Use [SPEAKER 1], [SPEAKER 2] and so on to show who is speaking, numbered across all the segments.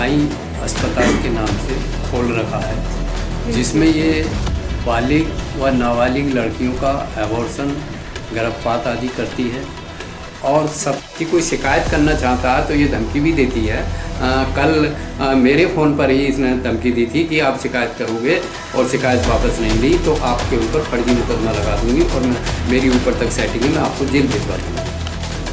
[SPEAKER 1] साईं अस्पताल के नाम से खोल रखा है, जिसमें ये बालिग व नाबालिग लड़कियों का एबॉर्शन, गर्भपात आदि करती है। और सबकी कोई शिकायत करना चाहता है तो ये धमकी भी देती है। कल मेरे फ़ोन पर ही इसने धमकी दी थी कि आप शिकायत करोगे और शिकायत वापस नहीं ली तो आपके ऊपर फर्जी मुकदमा लगा दूंगी और मेरी ऊपर तक सेटिंग है, मैं आपको जेल भिजवा दूँगी।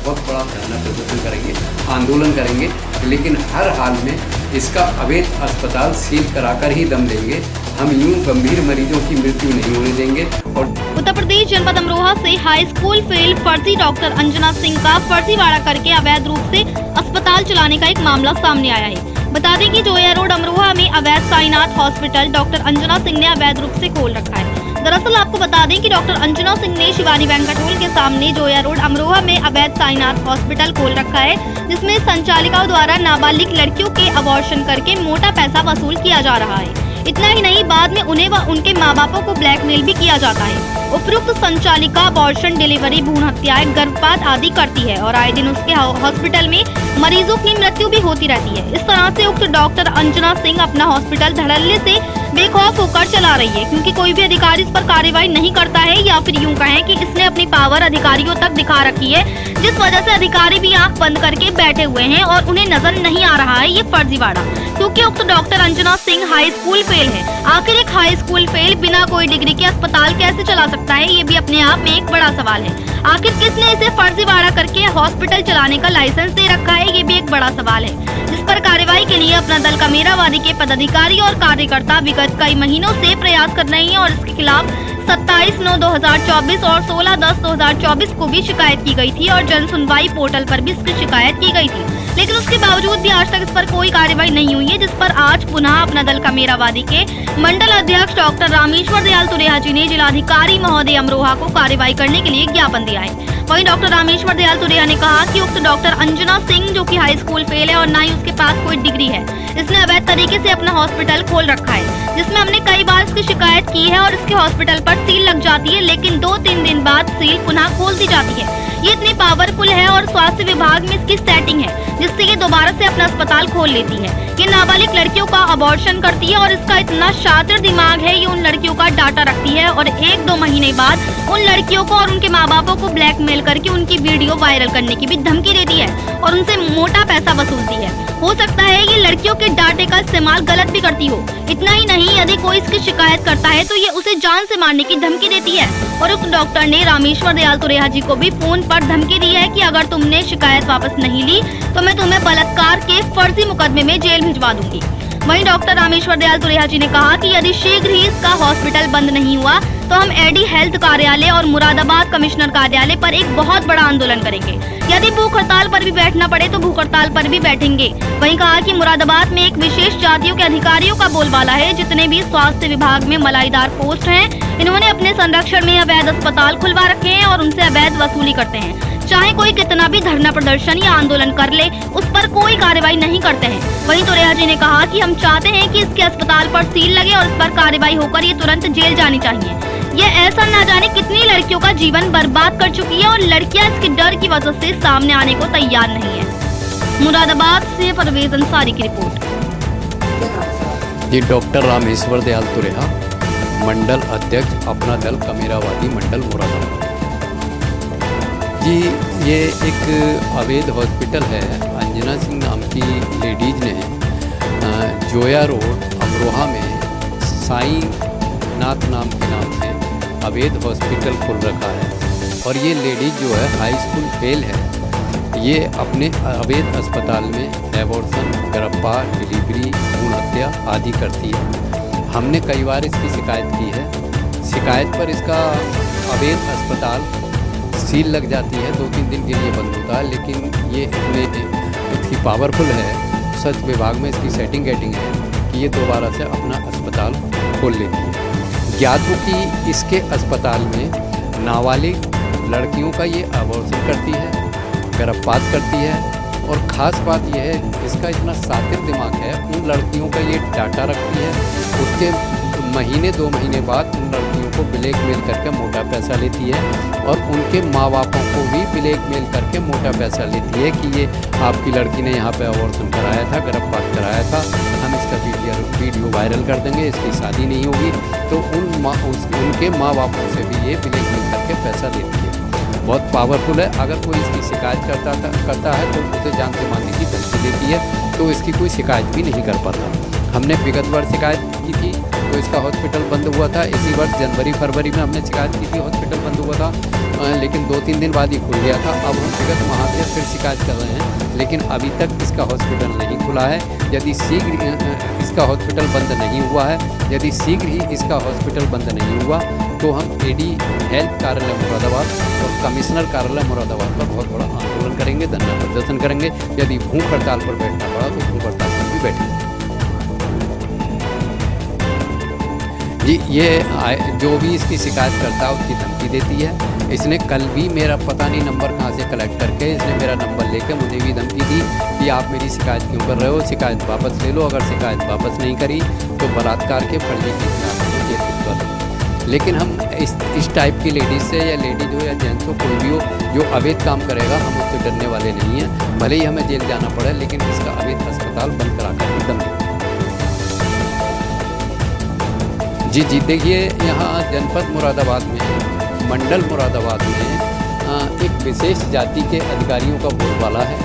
[SPEAKER 1] बहुत बड़ा धरना प्रदर्शन करेंगे, आंदोलन करेंगे, लेकिन हर हाल में इसका अवैध अस्पताल सील कराकर ही दम लेंगे। हम यूं गंभीर मरीजों की मृत्यु नहीं होने देंगे। और
[SPEAKER 2] उत्तर प्रदेश जनपद अमरोहा से हाई स्कूल फेल फर्जी डॉक्टर अंजना सिंह का फर्जीवाड़ा करके अवैध रूप से अस्पताल चलाने का एक मामला सामने आया है। बता दें कि जोया रोड अमरोहा में अवैध साईनाथ हॉस्पिटल डॉक्टर अंजना सिंह ने अवैध रूप से खोल रखा है। दरअसल आपको बता दें कि डॉक्टर अंजना सिंह ने शिवानी बैंक्वेट हॉल के सामने जोया रोड अमरोहा में अवैध साईनाथ हॉस्पिटल खोल रखा है, जिसमें संचालिकाओं द्वारा नाबालिग लड़कियों के अबॉर्शन करके मोटा पैसा वसूल किया जा रहा है। इतना ही नहीं, बाद में उन्हें व उनके माँ बापों को ब्लैकमेल भी किया जाता है। उपयुक्त संचालिका अबॉर्शन, डिलीवरी, भ्रूण हत्याएं, गर्भपात आदि करती है और आए दिन उसके हॉस्पिटल में मरीजों की मृत्यु भी होती रहती है। इस तरह से उक्त डॉक्टर अंजना सिंह अपना हॉस्पिटल धड़ल्ले से बेखौफ होकर चला रही है, क्योंकि कोई भी अधिकारी इस पर कार्रवाई नहीं करता है, या फिर यूं कहें कि इसने अपनी पावर अधिकारियों तक दिखा रखी है, जिस वजह से अधिकारी भी आंख बंद करके बैठे हुए हैं और उन्हें नजर नहीं आ रहा है ये फर्जीवाड़ा। क्योंकि उक्त doctor Anjana Singh high school fail है। आखिर एक हाई स्कूल फेल बिना कोई डिग्री के अस्पताल कैसे चला सकता है, ये भी अपने आप में एक बड़ा सवाल है। आखिर किसने इसे फर्जीवाड़ा करके हॉस्पिटल चलाने का लाइसेंस दे रखा है, ये भी एक बड़ा सवाल है, जिस पर कार्रवाई के लिए अपना दल कामेरावादी के पदाधिकारी और कार्यकर्ता विगत कई महीनों से प्रयास कर रहे हैं और इसके खिलाफ 27/9/2024 और 16/10/2024 को भी शिकायत की गई थी और जन सुनवाई पोर्टल पर भी इसकी शिकायत की गई थी, लेकिन उसके बावजूद भी आज तक इस पर कोई कार्रवाई नहीं हुई है, जिस पर आज पुनः अपना दल कामेरावादी के मंडल अध्यक्ष डॉक्टर रामेश्वर दयाल तुरेहा जी ने जिलाधिकारी महोदय अमरोहा को कार्रवाई करने के लिए ज्ञापन दिया है। वहीं डॉक्टर रामेश्वर दयाल तुरेहा ने कहा कि उक्त डॉक्टर अंजना सिंह, जो कि हाई स्कूल फेल है और न ही उसके पास कोई डिग्री है, इसने अवैध तरीके से अपना हॉस्पिटल खोल रखा है, जिसमें हमने कई बार इसकी शिकायत की है और इसके हॉस्पिटल पर सील लग जाती है, लेकिन 2-3 दिन बाद सील पुनः खोल दी जाती है। ये इतनी पावरफुल है और स्वास्थ्य विभाग में इसकी सेटिंग है, जिससे ये दोबारा से अपना अस्पताल खोल लेती है। ये नाबालिग लड़कियों का अबॉर्शन करती है और इसका इतना शातिर दिमाग है, ये उन लड़कियों का डाटा रखती है और 1-2 महीने बाद उन लड़कियों को और उनके माँ बापों को ब्लैकमेल करके उनकी वीडियो वायरल करने की भी धमकी देती है और उनसे मोटा पैसा वसूलती है। हो सकता है ये लड़कियों के डाटे का इस्तेमाल गलत भी करती हो। इतना ही नहीं, यदि कोई इसकी शिकायत करता है तो ये उसे जान से मारने की धमकी देती है। और उस डॉक्टर ने रामेश्वर दयाल तुरेहा जी को भी फोन पर धमकी दी है कि अगर तुमने शिकायत वापस नहीं ली तो मैं तुम्हें बलात्कार के फर्जी मुकदमे में जेल भिजवा दूंगी। वहीं डॉक्टर रामेश्वर दयाल तुरेहा जी ने कहा कि यदि शीघ्र ही इसका हॉस्पिटल बंद नहीं हुआ तो हम एडी हेल्थ कार्यालय और मुरादाबाद कमिश्नर कार्यालय पर एक बहुत बड़ा आंदोलन करेंगे। यदि भूख हड़ताल पर भी बैठना पड़े तो भूख हड़ताल पर भी बैठेंगे। वहीं कहा कि मुरादाबाद में एक विशेष जातियों के अधिकारियों का बोलबाला है। जितने भी स्वास्थ्य विभाग में मलाईदार पोस्ट हैं, इन्होंने अपने संरक्षण में अवैध अस्पताल खुलवा रखे हैं और उनसे अवैध वसूली करते हैं। चाहे कोई कितना भी धरना प्रदर्शन या आंदोलन कर ले, उस पर कोई कार्रवाई नहीं करते हैं। वहीं तुरेहा जी ने कहा कि हम चाहते हैं कि इसके अस्पताल पर सील लगे और इस पर कार्रवाई होकर ये तुरंत जेल जानी चाहिए। ये ऐसा ना जाने कितनी लड़कियों का जीवन बर्बाद कर चुकी है और लड़कियां इसके डर की वजह से सामने आने को तैयार नहीं है। मुरादाबाद से परवेज अंसारी की रिपोर्ट।
[SPEAKER 1] ये डॉक्टर रामेश्वर दयाल तुरेहा, मंडल अध्यक्ष, अपना दल कामेरावादी, मंडल मुरादाबाद जी। ये एक अवैध हॉस्पिटल है। अंजना सिंह नाम की लेडीज ने जोया रोड अमरोहा में साईनाथ नाम के नाम से अवैध हॉस्पिटल खोल रखा है और ये लेडीज जो है हाई स्कूल फेल है। ये अपने अवैध अस्पताल में एबॉर्शन, गर्भपात, डिलीवरी, भ्रूण हत्या आदि करती है। हमने कई बार इसकी शिकायत की है। शिकायत पर इसका अवैध अस्पताल सील लग जाती है, 2-3 दिन के लिए बंद होता है, लेकिन ये इतनी पावरफुल है, स्वास्थ्य विभाग में इसकी सेटिंग है कि ये दोबारा से अपना अस्पताल खोल लेती है। ज्ञात हो कि इसके अस्पताल में नाबालिग लड़कियों का ये अबॉर्शन करती है, गर्भपात करती है और ख़ास बात यह है इसका इतना शातिर दिमाग है, उन लड़कियों का ये डाटा रखती है। उसके 1-2 महीने बाद उन लड़कियों को ब्लैकमेल करके मोटा पैसा लेती है और उनके माँ बापों को भी ब्लैकमेल करके मोटा पैसा लेती है कि ये आपकी लड़की ने यहाँ पे अबॉर्शन कराया था, गर्भपात कराया था, हम इसका वीडियो वायरल कर देंगे, इसकी शादी नहीं होगी। तो उनके माँ बापों से भी ये ब्लैकमेल करके पैसा लेती है। बहुत पावरफुल है। अगर कोई इसकी शिकायत करता है तो उसे जान से मारने की धमकी देती है, तो इसकी कोई शिकायत भी नहीं कर पाता। हमने विगत वर्ष शिकायत की थी तो इसका हॉस्पिटल बंद हुआ था। इसी वर्ष जनवरी फरवरी में हमने शिकायत की थी, हॉस्पिटल बंद हुआ था, लेकिन 2-3 दिन बाद ही खुल गया था। अब हम विगत माह से फिर शिकायत कर रहे हैं, लेकिन अभी तक इसका हॉस्पिटल नहीं खुला है। यदि शीघ्र इसका हॉस्पिटल बंद नहीं हुआ है, यदि शीघ्र ही इसका हॉस्पिटल बंद नहीं हुआ तो हम एडी हेल्थ कार्यालय मुरादाबाद और कमिश्नर कार्यालय मुरादाबाद पर बहुत बड़ा आंदोलन करेंगे, धरना प्रदर्शन करेंगे। यदि भूख हड़ताल पर बैठना पड़ा तो भूख हड़ताल पर भी बैठेंगे। जी, ये जो भी इसकी शिकायत करता है उसकी धमकी देती है। इसने कल भी मेरा पता नहीं नंबर कहाँ से कलेक्ट करके इसने मेरा नंबर लेके मुझे भी धमकी दी कि आप मेरी शिकायत क्यों कर रहे हो, शिकायत वापस ले लो। अगर शिकायत वापस नहीं करी तो बलात्कार के फर्जी केस में आपको जेल भिजवा दूँ। लेकिन हम इस टाइप की लेडीज़ से या लेडीज हो या जेंट्स हो, कोई भी हो जो अवैध काम करेगा, हम उससे डरने वाले नहीं हैं। भले ही हमें जेल जाना पड़े, लेकिन इसका अवैध अस्पताल बंद करा कर ही दम देंगे। जी देखिए, यहाँ जनपद मुरादाबाद में, मंडल मुरादाबाद में एक विशेष जाति के अधिकारियों का बोलबाला है।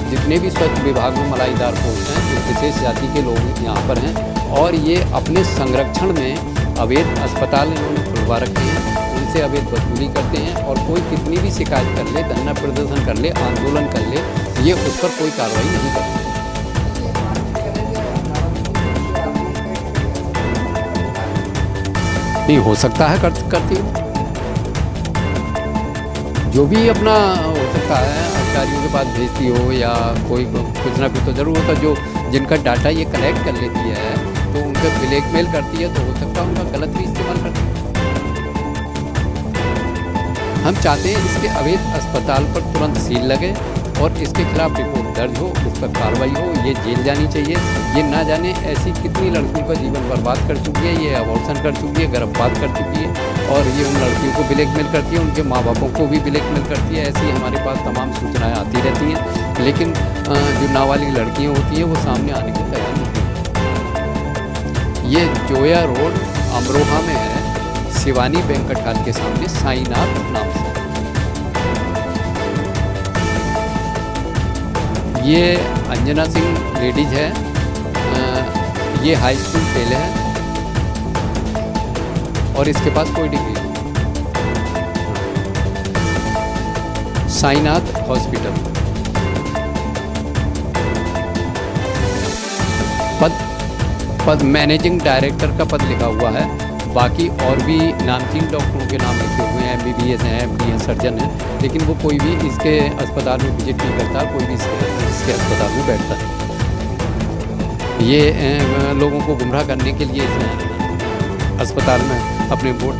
[SPEAKER 1] जितने भी स्वच्छ विभाग में मलाईदार पोस्ट हैं, इस विशेष जाति के लोग यहाँ पर हैं और ये अपने संरक्षण में अवैध अस्पताल इन्होंने खुलवा रखे हैं, उनसे अवैध वसूली करते हैं और कोई कितनी भी शिकायत कर ले, धरना प्रदर्शन कर ले, आंदोलन कर ले, ये उस पर कोई कार्रवाई नहीं करते। नहीं हो सकता है करती हो, जो भी अपना हो सकता है अधिकारियों के पास भेजती हो या कोई कुछ ना कुछ तो जरूर होता। जो जिनका डाटा ये कलेक्ट कर लेती है तो उनके ब्लैकमेल करती है, तो हो सकता है उनका गलत भी इस्तेमाल करती है। हम चाहते हैं इसके अवैध अस्पताल पर तुरंत सील लगे और इसके खिलाफ रिपोर्ट दर्ज हो, उस पर कार्रवाई हो, ये जेल जानी चाहिए। ये ना जाने ऐसी कितनी लड़कियों का जीवन बर्बाद कर चुकी है, ये अबॉर्शन कर चुकी है, गर्भपात कर चुकी है और ये उन लड़कियों को ब्लैकमेल करती है, उनके माँ बापों को भी ब्लैकमेल करती है। ऐसी हमारे पास तमाम सूचनाएं आती रहती हैं, लेकिन जो नाबालिग लड़कियाँ होती हैं वो सामने आने की तैयार नहीं होती। ये जोया रोड अमरोहा में है, शिवानी बैंक्वेट हॉल के सामने, साईनाथ नाम से। ये अंजना सिंह लेडीज है, ये हाई स्कूल फेल है और इसके पास कोई डिग्री नहीं। साईनाथ हॉस्पिटल, पद मैनेजिंग डायरेक्टर का पद लिखा हुआ है। बाकी और भी नामचीन डॉक्टरों के नाम लिखे हुए हैं, MBBS हैं, MD हैं, सर्जन हैं, लेकिन वो कोई भी इसके अस्पताल में विजिट नहीं करता, कोई भी इसके अस्पताल में बैठता नहीं। ये लोगों को गुमराह करने के लिए इसने अस्पताल में अपने बोर्ड